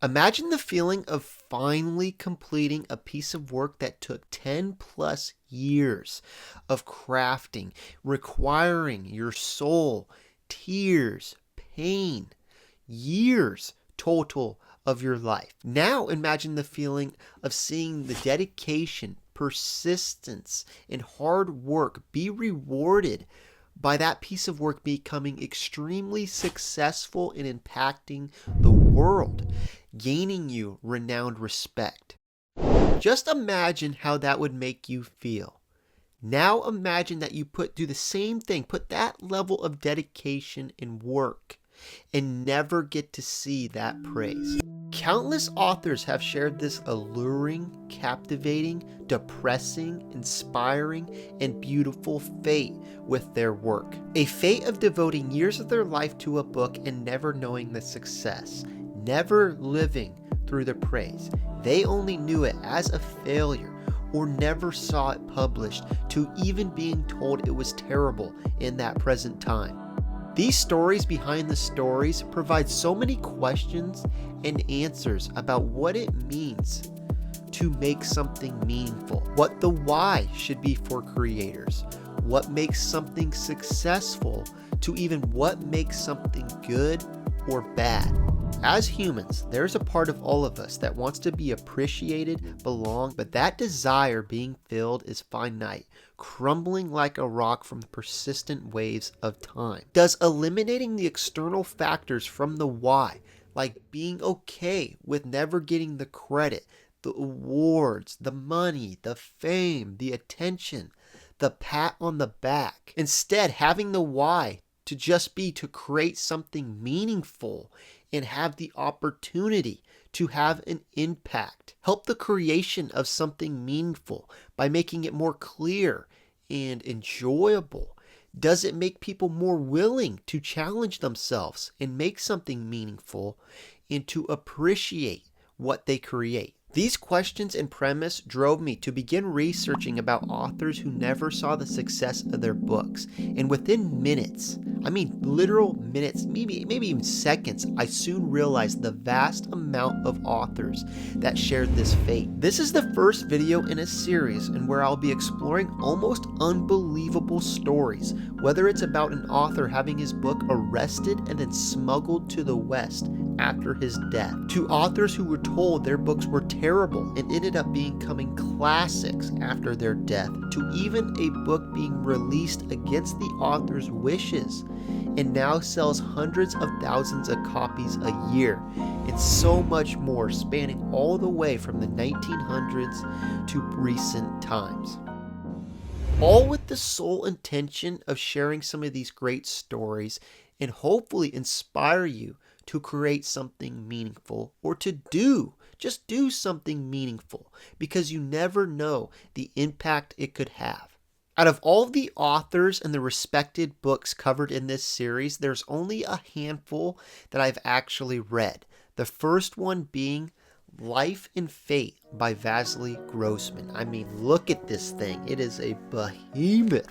Imagine the feeling of finally completing a piece of work that took 10 plus years of crafting, requiring your soul, tears, pain, years total of your life. Now imagine the feeling of seeing the dedication, persistence, and hard work be rewarded by that piece of work becoming extremely successful in impacting the world, gaining you renowned respect. Just imagine how that would make you feel. Now imagine that you do the same thing, put that level of dedication and work, and never get to see that praise. Countless authors have shared this alluring, captivating, depressing, inspiring, and beautiful fate with their work. A fate of devoting years of their life to a book and never knowing the success, never living through the praise. They only knew it as a failure or never saw it published, to even being told it was terrible in that present time. These stories behind the stories provide so many questions and answers about what it means to make something meaningful, what the why should be for creators, what makes something successful, to even what makes something good or bad. As humans, there's a part of all of us that wants to be appreciated, belong, but that desire being filled is finite, crumbling like a rock from the persistent waves of time. Does eliminating the external factors from the why, like being okay with never getting the credit, the awards, the money, the fame, the attention, the pat on the back, instead having the why to just be to create something meaningful and have the opportunity to have an impact. Help the creation of something meaningful by making it more clear and enjoyable. Does it make people more willing to challenge themselves and make something meaningful and to appreciate what they create? These questions and premise drove me to begin researching about authors who never saw the success of their books. And within minutes, I mean literal minutes, maybe even seconds, I soon realized the vast amount of authors that shared this fate. This is the first video in a series in where I'll be exploring almost unbelievable stories, whether it's about an author having his book arrested and then smuggled to the West after his death, to authors who were told their books were terrible and ended up becoming classics after their death, to even a book being released against the author's wishes and now sells hundreds of thousands of copies a year, and so much more, spanning all the way from the 1900s to recent times. All with the sole intention of sharing some of these great stories and hopefully inspire you to create something meaningful, or to just do something meaningful, because you never know the impact it could have. Out of all of the authors and the respected books covered in this series, there's only a handful that I've actually read. The first one being Life and Fate by Vasily Grossman. I mean, look at this thing. It is a behemoth.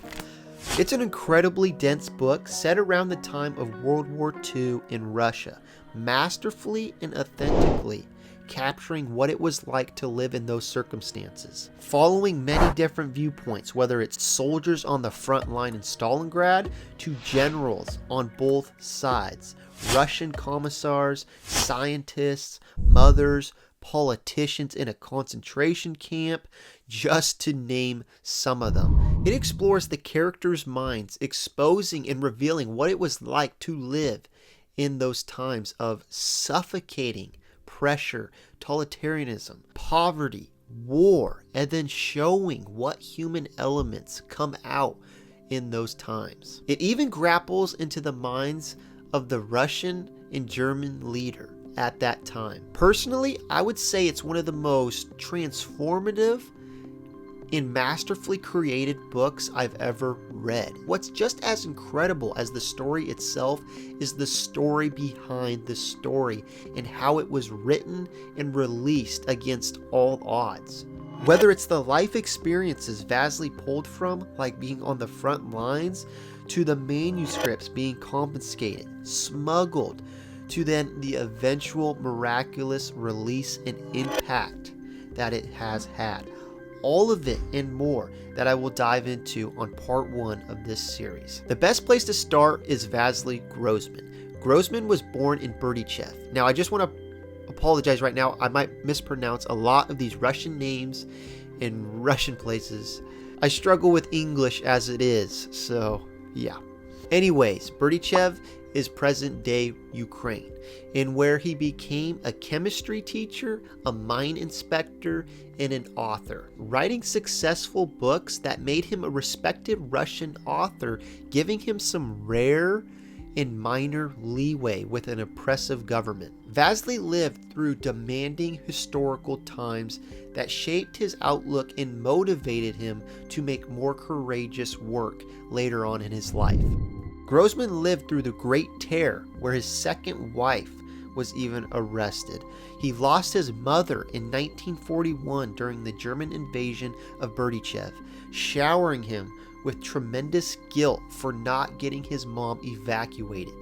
It's an incredibly dense book set around the time of World War II in Russia, masterfully and authentically capturing what it was like to live in those circumstances, following many different viewpoints, whether it's soldiers on the front line in Stalingrad to generals on both sides, Russian commissars, scientists, mothers, politicians in a concentration camp, just to name some of them. It explores the characters' minds, exposing and revealing what it was like to live in those times of suffocating pressure, totalitarianism, poverty, war, and then showing what human elements come out in those times. It even grapples into the minds of the Russian and German leader at that time. Personally, I would say it's one of the most transformative and masterfully created books I've ever read. What's just as incredible as the story itself is the story behind the story and how it was written and released against all odds. Whether it's the life experiences Vasily pulled from, like being on the front lines, to the manuscripts being confiscated, smuggled, to then the eventual miraculous release and impact that it has had. All of it and more that I will dive into on part 1 of this series. The best place to start is Vasily Grossman. Grossman was born in Berdichev. Now I just want to apologize right now, I might mispronounce a lot of these Russian names in Russian places. I struggle with English as it is, so yeah. Anyways, Berdichev is present-day Ukraine, and where he became a chemistry teacher, a mine inspector, and an author, writing successful books that made him a respected Russian author, giving him some rare and minor leeway with an oppressive government. Vasily lived through demanding historical times that shaped his outlook and motivated him to make more courageous work later on in his life. Grossman lived through the Great Terror, where his second wife was even arrested. He lost his mother in 1941 during the German invasion of Berdichev, showering him with tremendous guilt for not getting his mom evacuated.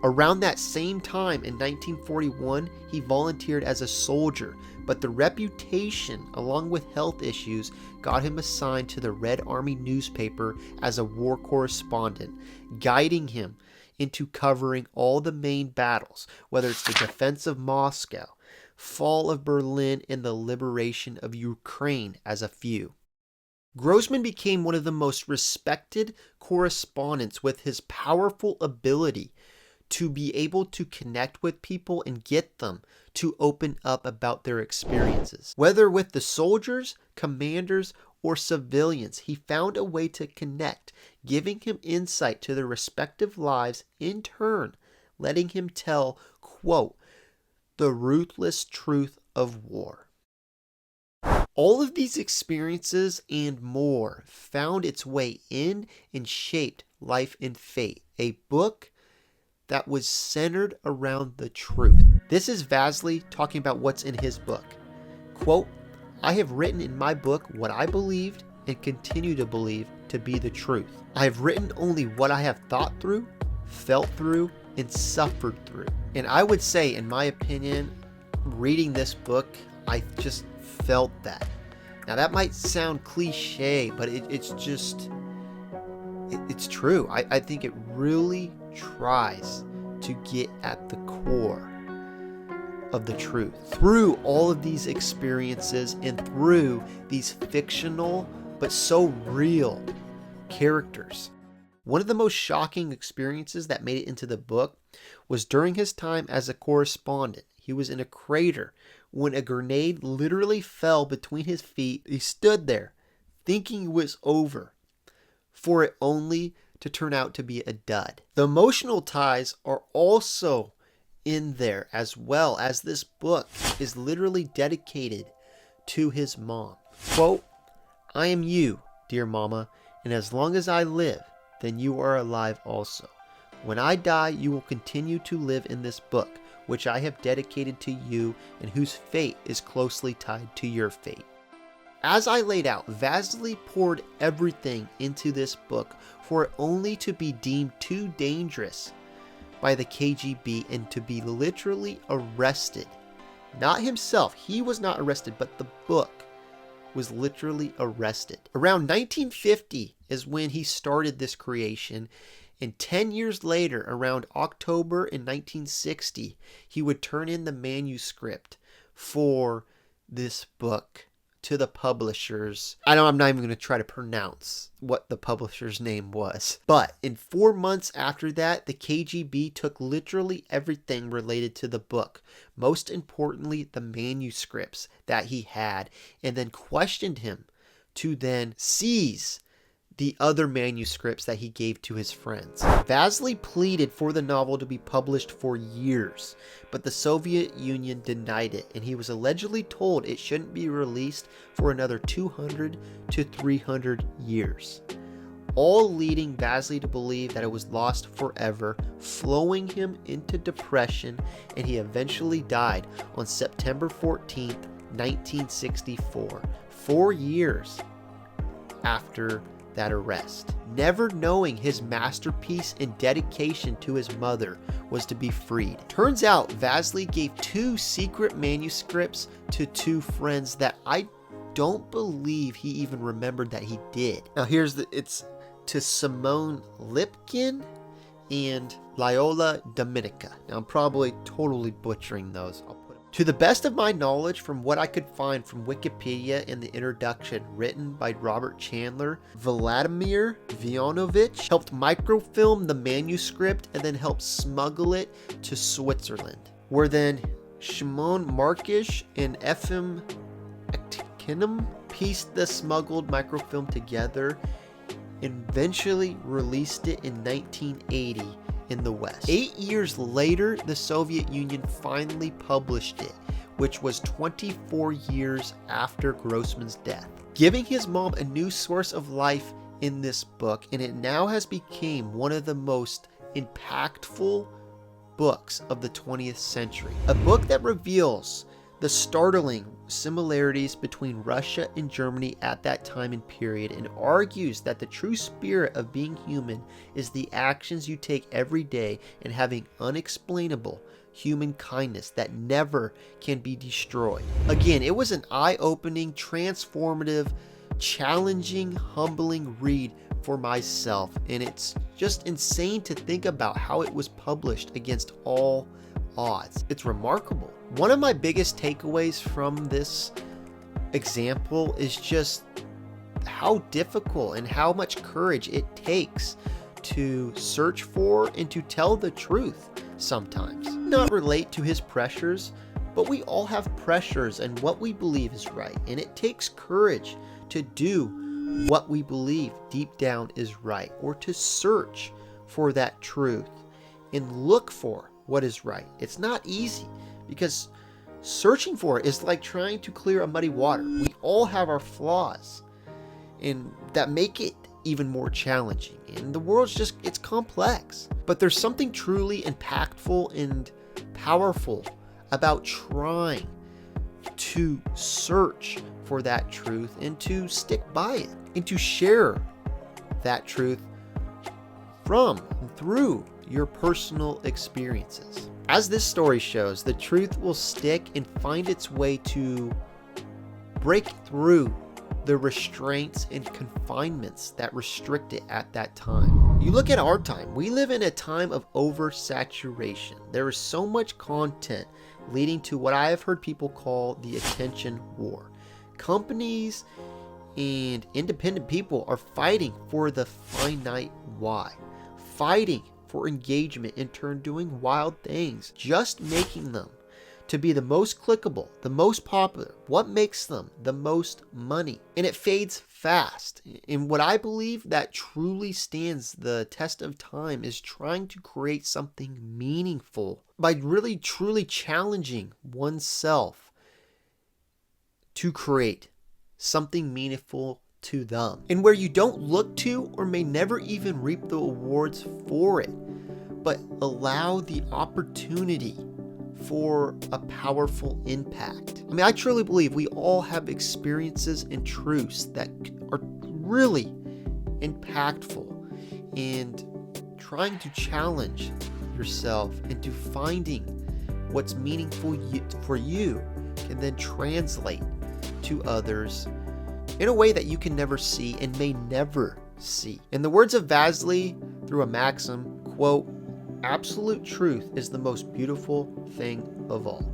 Around that same time in 1941, he volunteered as a soldier, but the reputation, along with health issues, got him assigned to the Red Army newspaper as a war correspondent, guiding him into covering all the main battles, whether it's the defense of Moscow, fall of Berlin, and the liberation of Ukraine as a few. Grossman became one of the most respected correspondents with his powerful ability to be able to connect with people and get them to open up about their experiences. Whether with the soldiers, commanders, or civilians, he found a way to connect, giving him insight to their respective lives, in turn letting him tell, quote, the ruthless truth of war. All of these experiences and more found its way in and shaped Life and Fate, a book that was centered around the truth. This is Vasily talking about what's in his book. Quote, I have written in my book what I believed and continue to believe to be the truth. I have written only what I have thought through, felt through, and suffered through. And I would say, in my opinion, reading this book, I just felt that. Now that might sound cliche, but it's true. I think it really tries to get at the core of the truth through all of these experiences and through these fictional but so real characters. One of the most shocking experiences that made it into the book was during his time as a correspondent. He was in a crater when a grenade literally fell between his feet. He stood there thinking it was over, for it only to turn out to be a dud. The emotional ties are also in there, as well as this book is literally dedicated to his mom. Quote, I am you, dear mama, and as long as I live, then you are alive also. When I die, you will continue to live in this book, which I have dedicated to you and whose fate is closely tied to your fate. As I laid out, Vasily poured everything into this book for it only to be deemed too dangerous by the KGB and to be literally arrested. Not himself, he was not arrested, but the book was literally arrested. Around 1950 is when he started this creation, and 10 years later, around October in 1960, he would turn in the manuscript for this book to the publishers. I'm not even going to try to pronounce what the publisher's name was. But in 4 months after that, the KGB took literally everything related to the book. Most importantly, the manuscripts that he had, and then questioned him to then seize the other manuscripts that he gave to his friends. Vasily pleaded for the novel to be published for years, but the Soviet Union denied it, and he was allegedly told it shouldn't be released for another 200 to 300 years. All leading Vasily to believe that it was lost forever, flowing him into depression, and he eventually died on September 14th, 1964, 4 years after that arrest, never knowing his masterpiece and dedication to his mother was to be freed. Turns out Vasily gave 2 secret manuscripts to 2 friends that I don't believe he even remembered that he did. Now it's to Simone Lipkin and Loyola Dominica. Now I'm probably totally butchering those. To the best of my knowledge, from what I could find from Wikipedia in the introduction written by Robert Chandler, Vladimir Voinovich helped microfilm the manuscript and then helped smuggle it to Switzerland, where then Shimon Markish and Efim Aktinum pieced the smuggled microfilm together and eventually released it in 1980 in the West. 8 years later, the Soviet Union finally published it, which was 24 years after Grossman's death, giving his mom a new source of life in this book, and it now has become one of the most impactful books of the 20th century. A book that reveals the startling similarities between Russia and Germany at that time and period, and argues that the true spirit of being human is the actions you take every day and having unexplainable human kindness that never can be destroyed. Again, it was an eye-opening, transformative, challenging, humbling read for myself, and it's just insane to think about how it was published against all odds. It's remarkable. One of my biggest takeaways from this example is just how difficult and how much courage it takes to search for and to tell the truth sometimes. Not relate to his pressures, but we all have pressures and what we believe is right, and it takes courage to do what we believe deep down is right, or to search for that truth and look for what is right. It's not easy, because searching for it is like trying to clear a muddy water. We all have our flaws, and that make it even more challenging. And the world's just, it's complex. But there's something truly impactful and powerful about trying to search for that truth and to stick by it and to share that truth from and through your personal experiences. As this story shows, the truth will stick and find its way to break through the restraints and confinements that restrict it at that time. You look at our time, we live in a time of oversaturation. There is so much content leading to what I have heard people call the attention war. Companies and independent people are fighting for the finite why, fighting for engagement, in turn doing wild things, just making them to be the most clickable, the most popular, what makes them the most money. And it fades fast. And what I believe that truly stands the test of time is trying to create something meaningful by really truly challenging oneself to create something meaningful to them, and where you don't look to or may never even reap the awards for it, but allow the opportunity for a powerful impact. I mean, I truly believe we all have experiences and truths that are really impactful, and trying to challenge yourself into finding what's meaningful for you can then translate to others in a way that you can never see and may never see. In the words of Vasily, through a maxim, quote, "Absolute truth is the most beautiful thing of all."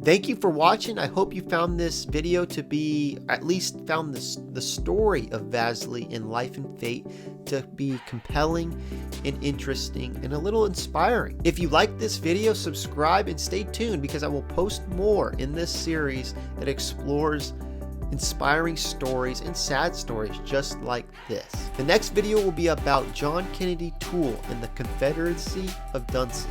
Thank you for watching. I hope you found this video to be, at least found the story of Vasily in life and fate to be compelling and interesting and a little inspiring. If you like this video, subscribe and stay tuned, because I will post more in this series that explores inspiring stories and sad stories just like this. The next video will be about John Kennedy Toole and the Confederacy of Dunces.